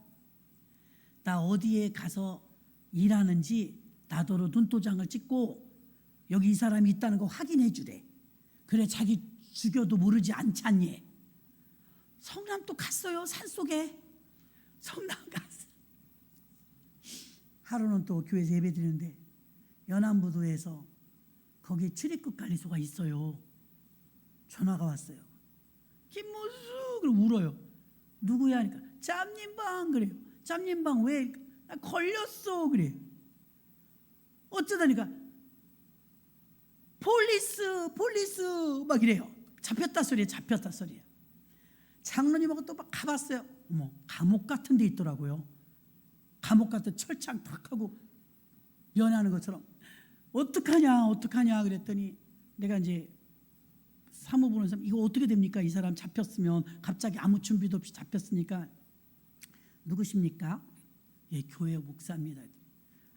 나 어디에 가서 일하는지 나더러 눈도장을 찍고 여기 이 사람이 있다는 거 확인해 주래. 그래 자기 죽여도 모르지 않잖니. 성남 또 갔어요. 산속에. 성남 갔어. 하루는 또 교회에서 예배 드리는데 연안부두에서 거기 출입국 관리소가 있어요. 전화가 왔어요. 김문수 그러고 울어요. 누구야 하니까 짬님방 그래요. 짬님방 왜? 나 걸렸어 그래. 어쩌다니까 폴리스 막 이래요. 잡혔다 소리에 잡혔다 소리에. 장로님하고 또 막 가봤어요. 어머 감옥 같은 데 있더라고요. 감옥 같은 철창 탁 하고 연애하는 것처럼 어떡하냐 그랬더니 내가 이제 사무 보는 사람 이거 어떻게 됩니까? 이 사람 잡혔으면 갑자기 아무 준비도 없이 잡혔으니까 누구십니까? 예, 교회 목사입니다.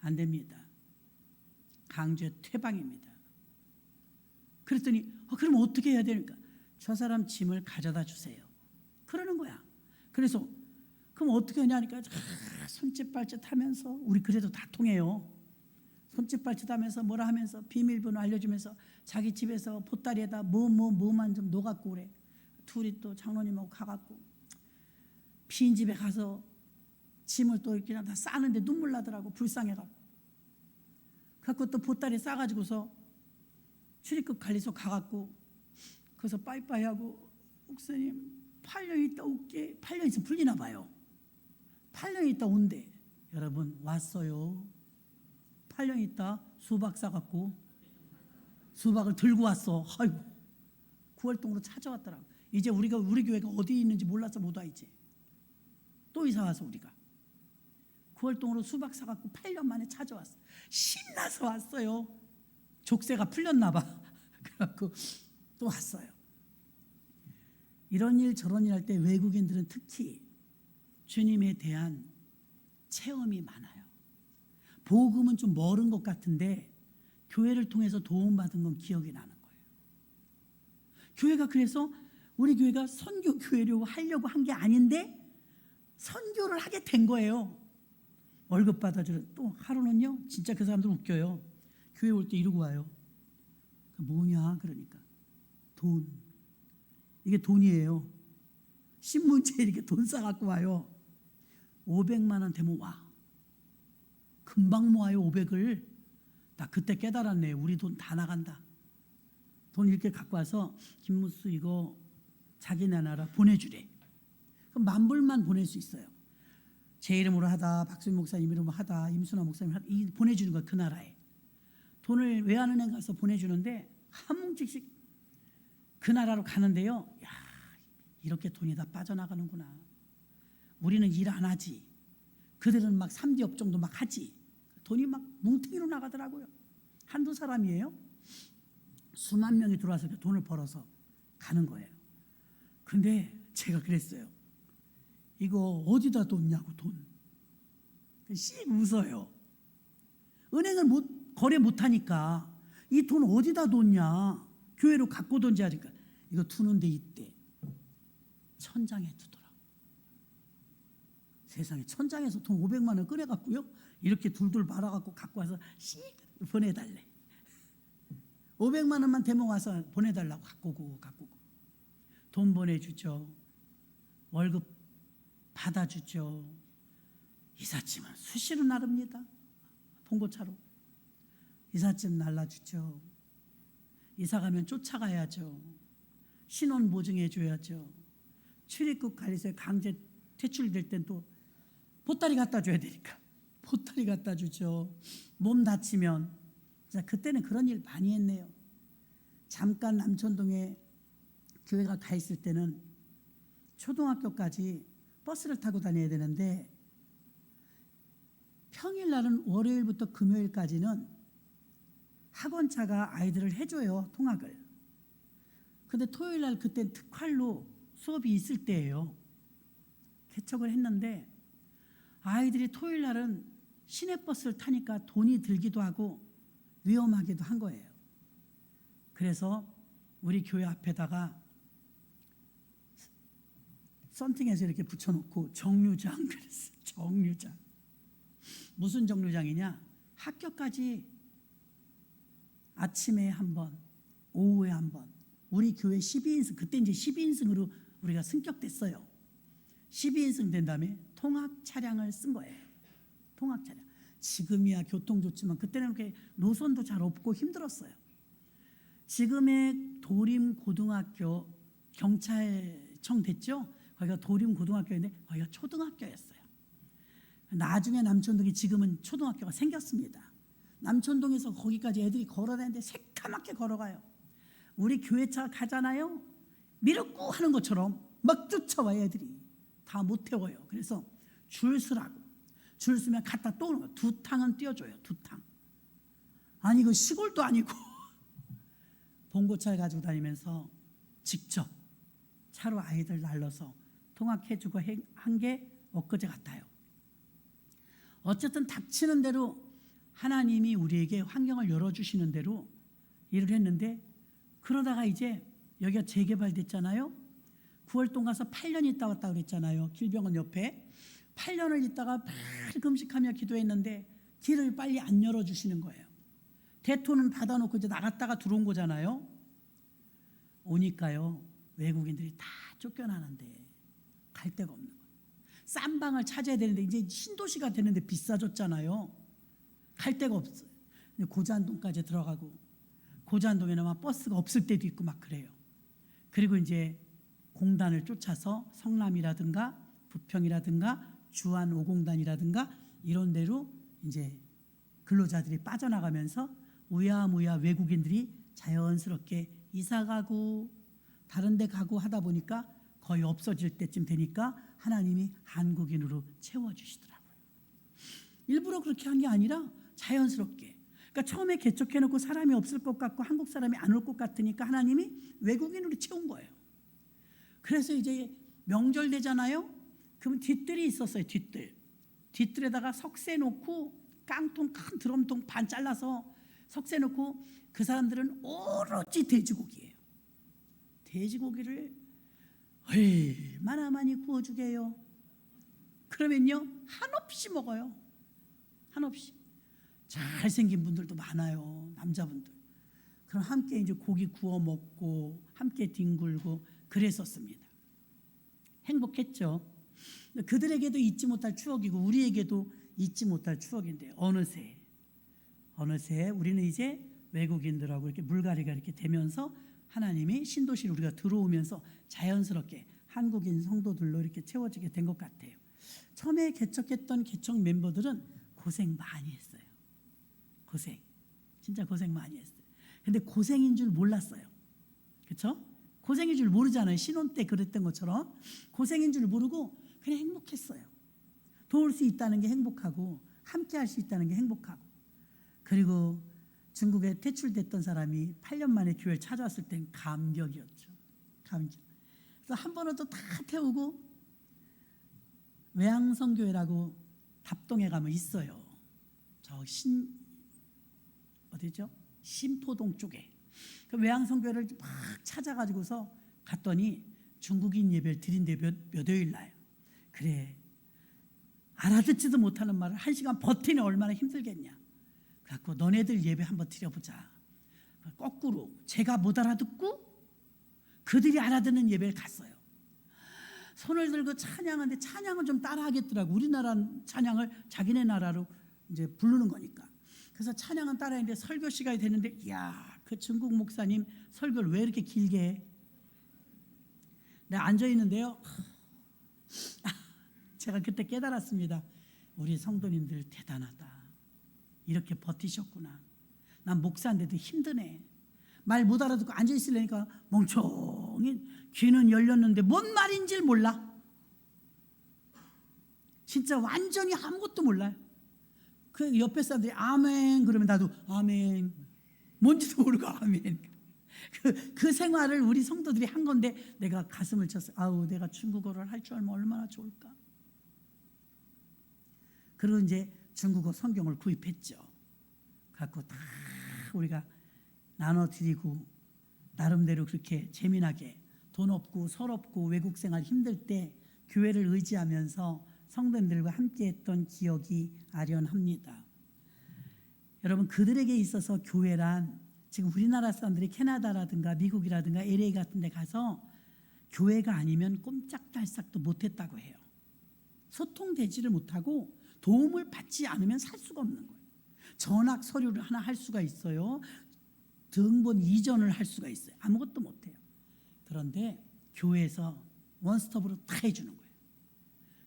안 됩니다. 강제 퇴방입니다. 그랬더니 그럼 어떻게 해야 되니까 저 사람 짐을 가져다 주세요. 그러는 거야. 그래서 그럼 어떻게 하냐니까 손짓발짓 하면서 우리 그래도 다 통해요. 손짓발짓 하면서 뭐라 하면서 비밀번호 알려주면서 자기 집에서 보따리에다 뭐만 좀 넣어갖고 그래. 둘이 또 장로님하고 가갖고 빈집에 가서 짐을 또 이렇게 다 싸는데 눈물 나더라고. 불쌍해갖고. 갖고 또 보따리 싸가지고서 출입국 관리소 가갖고 거기서 빠이빠이 하고 목사님 8년 있다 올게. 8년 있으면 풀리나 봐요. 8년 있다 온대. 여러분 왔어요. 8년 있다 수박 싸갖고 수박을 들고 왔어. 아이고 구월동으로 찾아왔더라고. 이제 우리 교회가 어디 있는지 몰라서 못 와. 이제 또 이사 와서 우리가 구월동으로 수박 사갖고 8년 만에 찾아왔어. 신나서 왔어요. 족쇄가 풀렸나 봐. 그래갖고 또 왔어요. 이런 일 저런 일 할 때 외국인들은 특히 주님에 대한 체험이 많아요. 복음은 좀 멀은 것 같은데 교회를 통해서 도움받은 건 기억이 나는 거예요. 교회가 그래서 우리 교회가 선교 교회로 하려고 한 게 아닌데 선교를 하게 된 거예요. 월급 받아주는 또 하루는요 진짜 그 사람들 웃겨요. 교회 올 때 이러고 와요. 뭐냐 그러니까 돈. 이게 돈이에요. 신문지에 이렇게 돈 싸갖고 와요. 500만 원 되면 와. 금방 모아요 500을. 나 그때 깨달았네. 우리 돈 다 나간다. 돈 이렇게 갖고 와서 김무수 이거 자기네 나라 보내주래. 그럼 10,000불만 보낼 수 있어요. 제 이름으로 하다, 박수임 목사님 이름으로 하다, 임순아 목사님 하다, 이 보내주는 거야 그 나라에. 돈을 외환은행 가서 보내주는데 한 뭉치씩 그 나라로 가는데요. 야, 이렇게 돈이 다 빠져나가는구나. 우리는 일 안 하지. 그들은 막 3D 업종도 막 하지. 돈이 막 뭉텅이로 나가더라고요. 한두 사람이에요. 수만 명이 들어와서 돈을 벌어서 가는 거예요. 근데 제가 그랬어요. 이거 어디다 뒀냐고 돈. 씩 웃어요. 은행을 거래 못하니까 이 돈 어디다 뒀냐. 교회로 갖고 던지 하니까 이거 두는데 이때 천장에 두더라고. 세상에 천장에서 돈 500만 원 꺼내갖고요. 이렇게 둘둘 말아갖고 갖고 와서 씩 보내달래. 500만 원만 대모 와서 보내달라고 갖고 오고. 돈 보내주죠. 월급 받아주죠. 이삿짐은 수시로 나릅니다. 봉고차로. 이삿짐 날라주죠. 이사 가면 쫓아가야죠. 신원 보증해 줘야죠. 출입국 관리소에 강제 퇴출될 땐 또 보따리 갖다 줘야 되니까 보따리 갖다 주죠. 몸 다치면. 자, 그때는 그런 일 많이 했네요. 잠깐 남천동에 교회가 가 있을 때는 초등학교까지 버스를 타고 다녀야 되는데 평일날은 월요일부터 금요일까지는 학원차가 아이들을 해줘요. 통학을. 근데 토요일날 그때 특활로 수업이 있을 때예요. 개척을 했는데 아이들이 토요일날은 시내버스를 타니까 돈이 들기도 하고 위험하기도 한 거예요. 그래서 우리 교회 앞에다가 썬팅해서 이렇게 붙여놓고 정류장 그랬어요. 정류장. 무슨 정류장이냐? 학교까지 아침에 한 번, 오후에 한 번. 우리 교회 12인승, 그때 이제 12인승으로 우리가 승격됐어요. 12인승 된 다음에 통학 차량을 쓴 거예요. 통학 차량. 지금이야 교통 좋지만 그때는 이렇게 노선도 잘 없고 힘들었어요. 지금의 도림고등학교 경찰청 됐죠? 거기가 도림고등학교인데 거기가 초등학교였어요. 나중에 남천동이 지금은 초등학교가 생겼습니다. 남천동에서 거기까지 애들이 걸어다니는데 새까맣게 걸어가요. 우리 교회차 가잖아요. 미륵구 하는 것처럼 막 쫓아와요. 애들이 다 못 태워요. 그래서 줄 서라고. 줄 서면 갖다 또 오는 거예요. 2탕은 띄워줘요. 2탕. 아니 그 시골도 아니고 봉고차를 가지고 다니면서 직접 차로 아이들 날라서 통학해주고 한 게 엊그제 같아요. 어쨌든 닥치는 대로 하나님이 우리에게 환경을 열어주시는 대로 일을 했는데 그러다가 이제 여기가 재개발됐잖아요. 9월동 가서 8년 있다 왔다 그랬잖아요. 길병원 옆에 8년을 있다가 늘 금식하며 기도했는데 길을 빨리 안 열어주시는 거예요. 대토는 받아놓고 이제 나갔다가 들어온 거잖아요. 오니까요 외국인들이 다 쫓겨나는데 갈 데가 없는 거예요. 싼 방을 찾아야 되는데 이제 신도시가 되는데 비싸졌잖아요. 갈 데가 없어요. 고잔동까지 들어가고 고잔동에는 막 버스가 없을 때도 있고 막 그래요. 그리고 이제 공단을 쫓아서 성남이라든가 부평이라든가 주안 5공단이라든가 이런 데로 이제 근로자들이 빠져나가면서 우야무야 외국인들이 자연스럽게 이사가고 다른 데 가고 하다 보니까 거의 없어질 때쯤 되니까 하나님이 한국인으로 채워주시더라고요. 일부러 그렇게 한 게 아니라 자연스럽게. 그러니까 처음에 개척해놓고 사람이 없을 것 같고 한국 사람이 안 올 것 같으니까 하나님이 외국인으로 채운 거예요. 그래서 이제 명절 되잖아요. 그러면 뒷뜰이 있었어요. 뒷뜰에다가 석쇠 놓고 깡통 큰 드럼통 반 잘라서 석쇠 놓고 그 사람들은 오로지 돼지고기예요. 돼지고기를 얼마나 많이 구워주게요. 그러면요 한없이 먹어요. 한없이. 잘생긴 분들도 많아요. 남자분들. 그럼 함께 이제 고기 구워 먹고 함께 뒹굴고 그랬었습니다. 행복했죠. 그들에게도 잊지 못할 추억이고 우리에게도 잊지 못할 추억인데 어느새 우리는 이제 외국인들하고 이렇게 물갈이가 이렇게 되면서 하나님이 신도시를 우리가 들어오면서 자연스럽게 한국인 성도들로 이렇게 채워지게 된 것 같아요. 처음에 개척했던 개척 멤버들은 고생 많이 했어요. 진짜 고생 많이 했어요. 근데 고생인 줄 몰랐어요. 그렇죠? 고생인 줄 모르잖아요. 신혼 때 그랬던 것처럼 고생인 줄 모르고 그냥 행복했어요. 도울 수 있다는 게 행복하고 함께 할 수 있다는 게 행복하고, 그리고 중국에 퇴출됐던 사람이 8년 만에 교회를 찾아왔을 땐 감격이었죠. 감격. 그래서 한 번은 또 다 태우고 외항성교회라고 답동에 가면 있어요. 저 어디죠? 심포동 쪽에. 그 외항성교회를 막 찾아가지고서 갔더니 중국인 예배를 드린데 몇 여일 나요. 그래, 알아듣지도 못하는 말을 1시간 버티니 얼마나 힘들겠냐. 그래갖고 너네들 예배 한번 드려보자. 거꾸로 제가 못 알아듣고 그들이 알아듣는 예배를 갔어요. 손을 들고 찬양하는데 찬양은 좀 따라하겠더라고. 우리나라 찬양을 자기네 나라로 이제 부르는 거니까. 그래서 찬양은 따라했는데 설교 시간이 되는데, 이야, 그 중국 목사님 설교를 왜 이렇게 길게 해? 내가 앉아 있는데요. 제가 그때 깨달았습니다. 우리 성도님들 대단하다. 이렇게 버티셨구나. 난 목사인데도 힘드네. 말 못 알아듣고 앉아 있으려니까 멍청히 귀는 열렸는데 뭔 말인지 몰라. 진짜 완전히 아무것도 몰라요. 그 옆에 사람들이 아멘 그러면 나도 아멘, 뭔지도 모르고 아멘. 그 생활을 우리 성도들이 한 건데 내가 가슴을 쳤어요. 아우, 내가 중국어를 할 줄 알면 얼마나 좋을까. 그리고 이제 중국어 성경을 구입했죠. 갖고 다 우리가 나눠드리고 나름대로 그렇게 재미나게 돈 없고 서럽고 외국 생활 힘들 때 교회를 의지하면서 성도님들과 함께했던 기억이 아련합니다. 여러분, 그들에게 있어서 교회란, 지금 우리나라 사람들이 캐나다라든가 미국이라든가 LA 같은 데 가서 교회가 아니면 꼼짝달싹도 못했다고 해요. 소통되지를 못하고 도움을 받지 않으면 살 수가 없는 거예요. 전학 서류를 하나 할 수가 있어요. 등본 이전을 할 수가 있어요. 아무것도 못해요. 그런데 교회에서 원스톱으로 다 해주는 거예요.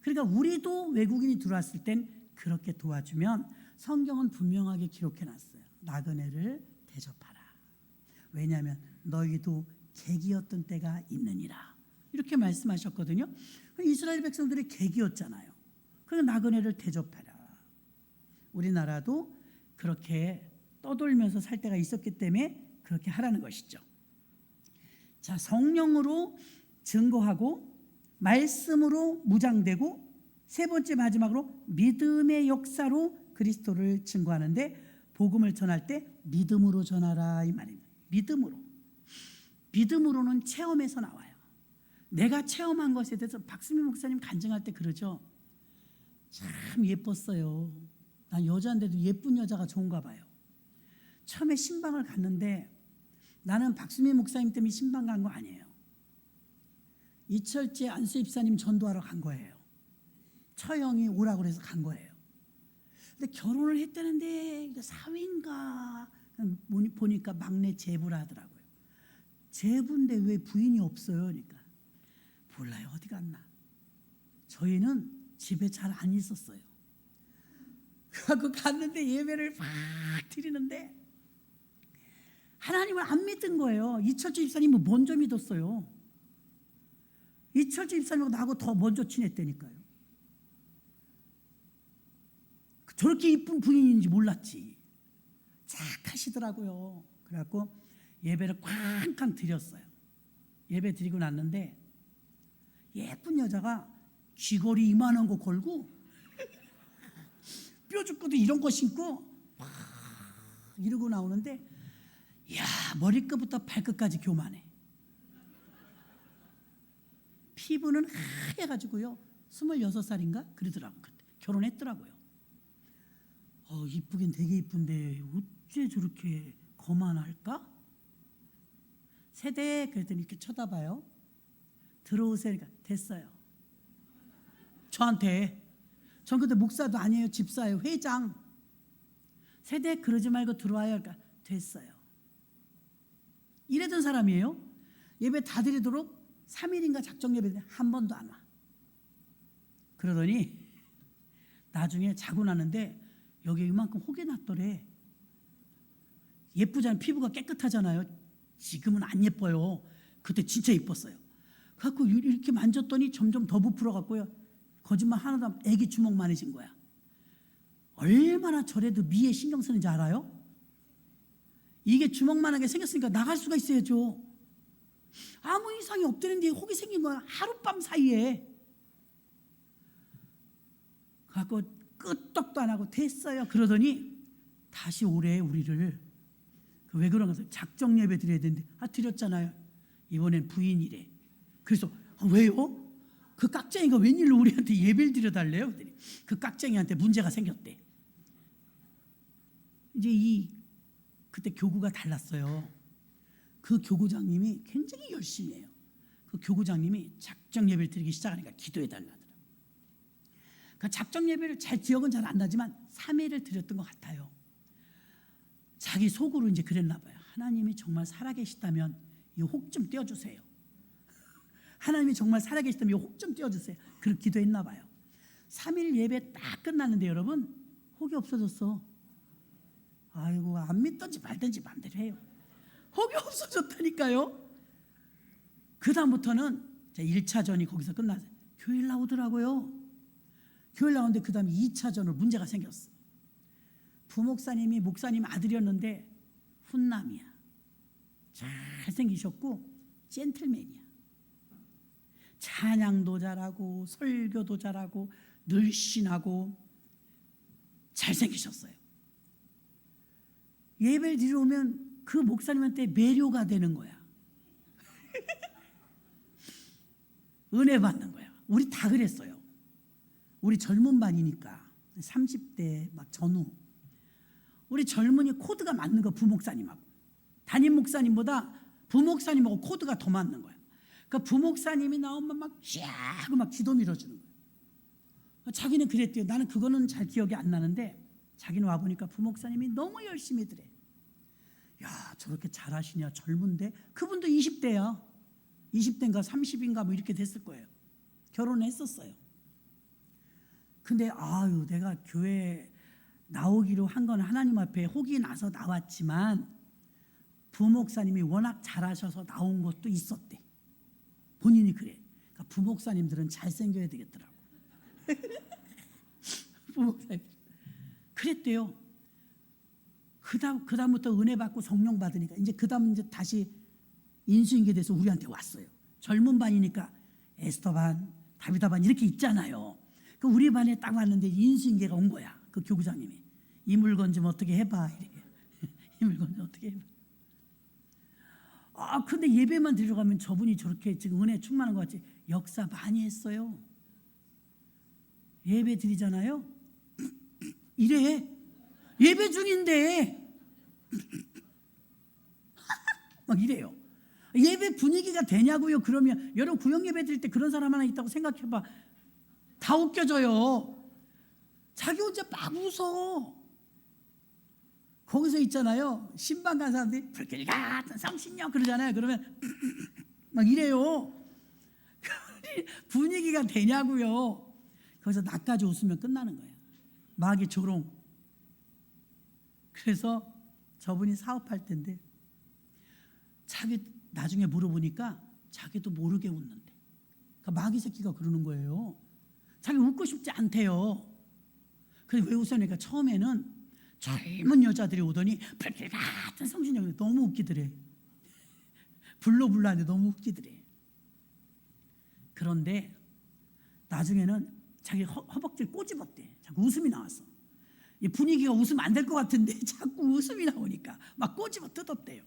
그러니까 우리도 외국인이 들어왔을 땐 그렇게 도와주면 성경은 분명하게 기록해놨어요. 나그네를 대접하라. 왜냐하면 너희도 객이었던 때가 있느니라. 이렇게 말씀하셨거든요. 이스라엘 백성들이 객이었잖아요. 그래서 나그네를 대접하라. 우리나라도 그렇게 떠돌면서 살 때가 있었기 때문에 그렇게 하라는 것이죠. 자, 성령으로 증거하고 말씀으로 무장되고, 세 번째 마지막으로 믿음의 역사로 그리스도를 증거하는데, 복음을 전할 때 믿음으로 전하라 이 말입니다. 믿음으로는 체험에서 나와요. 내가 체험한 것에 대해서 박수민 목사님 간증할 때 그러죠. 참 예뻤어요. 난 여자인데도 예쁜 여자가 좋은가 봐요. 처음에 신방을 갔는데, 나는 박수민 목사님 때문에 신방 간 거 아니에요. 이철재 안수 입사님 전도하러 간 거예요. 처형이 오라고 그래서 간 거예요. 근데 결혼을 했다는데 사위인가 보니까 막내 제부라 하더라고요. 제부인데 왜 부인이 없어요? 그러니까 몰라요, 어디 갔나. 저희는 집에 잘 안 있었어요. 그래서 갔는데 예배를 막 드리는데 하나님을 안 믿은 거예요. 이철재 집사님은 먼저 믿었어요. 이철재 집사님하고 나하고 더 먼저 친했다니까요. 저렇게 이쁜 부인인지 몰랐지. 착하시더라고요. 그래갖고 예배를 쾅쾅 드렸어요. 예배 드리고 났는데 예쁜 여자가 귀걸이 이만한 거 걸고 뾰족고도 이런 거 신고 막 이러고 나오는데, 이야, 머리끝부터 발끝까지 교만해. 피부는 하얘가지고요. 26살인가 그러더라고요. 그때 결혼했더라고요. 이쁘긴 되게 이쁜데 어째 저렇게 거만할까? 세대 그랬더니 이렇게 쳐다봐요. 들어오세요. 그러니까 됐어요. 저한테. 전 그때 목사도 아니에요. 집사예요. 회장. 세대 그러지 말고 들어와요. 그러니까 됐어요. 이랬던 사람이에요. 예배 다 드리도록 3일인가 작정 예배 한 번도 안 와. 그러더니 나중에 자고 나는데 여기 이만큼 혹이 났더래. 예쁘잖아요. 피부가 깨끗하잖아요. 지금은 안 예뻐요. 그때 진짜 예뻤어요. 그래갖고 이렇게 만졌더니 점점 더 부풀어갖고요. 거짓말 하나도 안 애기 주먹만해진 거야. 얼마나 저래도 미에 신경 쓰는지 알아요? 이게 주먹만하게 생겼으니까 나갈 수가 있어야죠. 아무 이상이 없다는데 혹이 생긴 거야. 하룻밤 사이에. 그래갖고 끄떡도 안 하고 됐어요. 그러더니 다시 올해 우리를 왜 그런가 해서 작정 예배 드려야 되는데 드렸잖아요. 이번엔 부인이래. 그래서 왜요? 그 깍쟁이가 웬일로 우리한테 예배를 드려달래요? 그랬더니 그 깍쟁이한테 문제가 생겼대. 이제 그때 교구가 달랐어요. 그 교구장님이 굉장히 열심히 해요. 그 교구장님이 작정 예배를 드리기 시작하니까 기도해 달라더라고요. 그 작정 예배를 기억은 잘 안 나지만 3회를 드렸던 것 같아요. 자기 속으로 이제 그랬나 봐요. 하나님이 정말 살아계시다면 이 혹 좀 떼어주세요. 하나님이 정말 살아계시다면 이 혹 좀 떼어주세요. 그렇게 기도했나 봐요. 3일 예배 딱 끝났는데 여러분 혹이 없어졌어. 아이고 안 믿든지 말든지 마음대로 해요. 혹이 없어졌다니까요. 그 다음부터는 1차전이 거기서 끝났어요. 교회를 나오더라고요. 교회를 나오는데 그 다음에 2차전으로 문제가 생겼어. 부목사님이 목사님 아들이었는데 훈남이야. 잘생기셨고 젠틀맨이야. 찬양도 잘하고 설교도 잘하고 늘씬하고 잘생기셨어요. 예배를 드리러 오면 그 목사님한테 매료가 되는 거야. 은혜 받는 거야. 우리 다 그랬어요. 우리 젊은 반이니까 30대 막 전후 우리 젊은이 코드가 맞는 거 부목사님하고 담임 목사님보다 부목사님하고 코드가 더 맞는 거야. 그러니까 부목사님이 나오면 막 샤고 막 기도 밀어주는 거야. 자기는 그랬대요. 나는 그거는 잘 기억이 안 나는데 자기는 와보니까 부목사님이 너무 열심히 드래. 야 저렇게 잘하시냐 젊은데 그분도 20대야. 20대인가 30인가 뭐 이렇게 됐을 거예요. 결혼했었어요. 근데 아유 내가 교회 나오기로 한 건 하나님 앞에 혹이 나서 나왔지만 부목사님이 워낙 잘하셔서 나온 것도 있었대. 본인이 그래. 그러니까 부목사님들은 잘생겨야 되겠더라고. 부목사님 그랬대요. 그다음부터 은혜 받고 성령 받으니까 이제 그다음 이제 다시 인수인계 돼서 우리한테 왔어요. 젊은 반이니까 에스더 반, 다비다 반 이렇게 있잖아요. 그 우리 반에 딱 왔는데 인수인계가 온 거야. 그 교구장님이 이 물건 좀 어떻게 해봐. 이래. 이 물건 좀 어떻게 해봐. 근데 예배만 들어가면 저분이 저렇게 지금 은혜 충만한 것 같이 역사 많이 했어요. 예배 드리잖아요. 이래. 예배 중인데 막 이래요. 예배 분위기가 되냐고요. 그러면 여러분 구역 예배 드릴 때 그런 사람 하나 있다고 생각해봐. 다 웃겨져요. 자기 혼자 막 웃어. 거기서 있잖아요. 신방 간 사람들이 불길 같은 성신녀 그러잖아요. 그러면 막 이래요. 분위기가 되냐고요. 거기서 나까지 웃으면 끝나는 거예요. 마귀 조롱. 그래서 저분이 사업할 텐데 자기 나중에 물어보니까 자기도 모르게 웃는데. 그러니까 마귀 새끼가 그러는 거예요. 자기 웃고 싶지 않대요. 그래서 왜 웃으니까 처음에는 젊은 여자들이 오더니 불길 같은 성신녀 너무 웃기더래. 불러 하는데 너무 웃기더래. 그런데 나중에는 자기 허벅지를 꼬집었대. 자꾸 웃음이 나왔어. 이 분위기가 웃으면 안 될 것 같은데 자꾸 웃음이 나오니까 막 꼬집어 뜯었대요.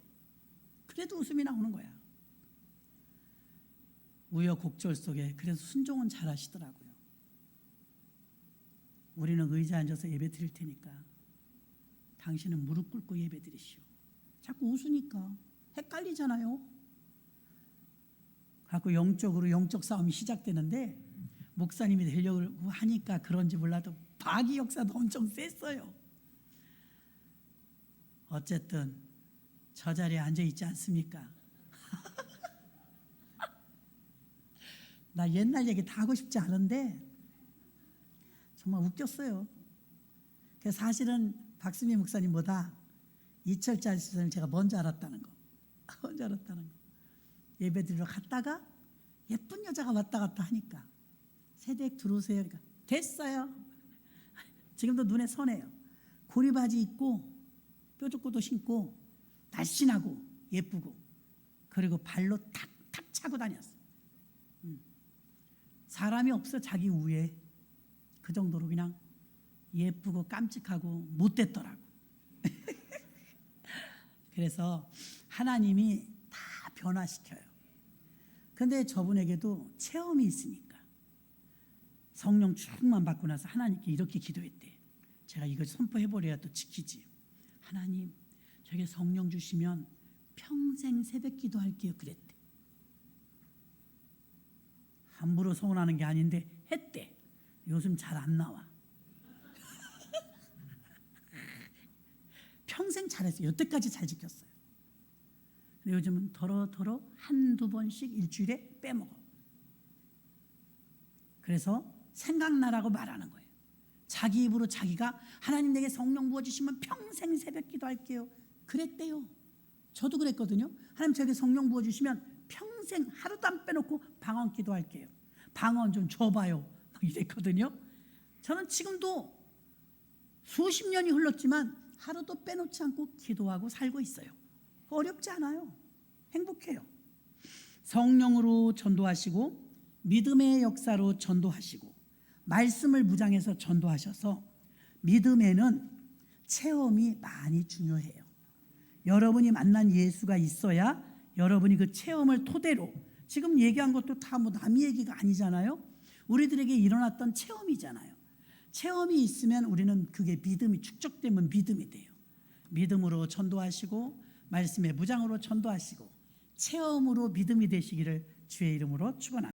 그래도 웃음이 나오는 거야. 우여곡절 속에 그래서 순종은 잘 하시더라고요. 우리는 의자에 앉아서 예배 드릴 테니까 당신은 무릎 꿇고 예배 드리시오. 자꾸 웃으니까 헷갈리잖아요. 갖고 영적으로 영적 싸움이 시작되는데 목사님이 되려고 하니까 그런지 몰라도 박이 역사도 엄청 셌어요. 어쨌든 저 자리에 앉아 있지 않습니까? 나 옛날 얘기 다 하고 싶지 않은데 정말 웃겼어요. 그래서 사실은 박수미 목사님보다 이철자 선생님 제가 먼저 알았다는 거. 먼저 알았다는 거. 예배드리러 갔다가 예쁜 여자가 왔다 갔다 하니까 세댁 들어오세요. 그러니까 됐어요. 지금도 눈에 선해요. 고리바지 입고 뾰족구도 신고 날씬하고 예쁘고 그리고 발로 탁탁 차고 다녔어. 사람이 없어 자기 위에. 그 정도로 그냥 예쁘고 깜찍하고 못됐더라고. 그래서 하나님이 다 변화시켜요. 근데 저분에게도 체험이 있으니까 성령 충만 받고 나서 하나님께 이렇게 기도했대. 제가 이거 선포해버려야 또 지키지. 하나님, 저에게 성령 주시면 평생 새벽 기도할게요. 그랬대. 함부로 소원하는 게 아닌데 했대. 요즘 잘 안 나와. 평생 잘했어요. 여태까지 잘 지켰어요. 근데 요즘은 더러 한두 번씩 일주일에 빼먹어. 그래서 생각나라고 말하는 거예요. 자기 입으로 자기가 하나님 내게 성령 부어주시면 평생 새벽 기도할게요. 그랬대요. 저도 그랬거든요. 하나님 저에게 성령 부어주시면 평생 하루도 안 빼놓고 방언 기도할게요. 방언 좀 줘봐요. 이랬거든요. 저는 지금도 수십 년이 흘렀지만 하루도 빼놓지 않고 기도하고 살고 있어요. 어렵지 않아요. 행복해요. 성령으로 전도하시고 믿음의 역사로 전도하시고 말씀을 무장해서 전도하셔서 믿음에는 체험이 많이 중요해요. 여러분이 만난 예수가 있어야 여러분이 그 체험을 토대로 지금 얘기한 것도 다 뭐 남의 얘기가 아니잖아요. 우리들에게 일어났던 체험이잖아요. 체험이 있으면 우리는 그게 믿음이 축적되면 믿음이 돼요. 믿음으로 전도하시고 말씀의 무장으로 전도하시고 체험으로 믿음이 되시기를 주의 이름으로 축원합니다.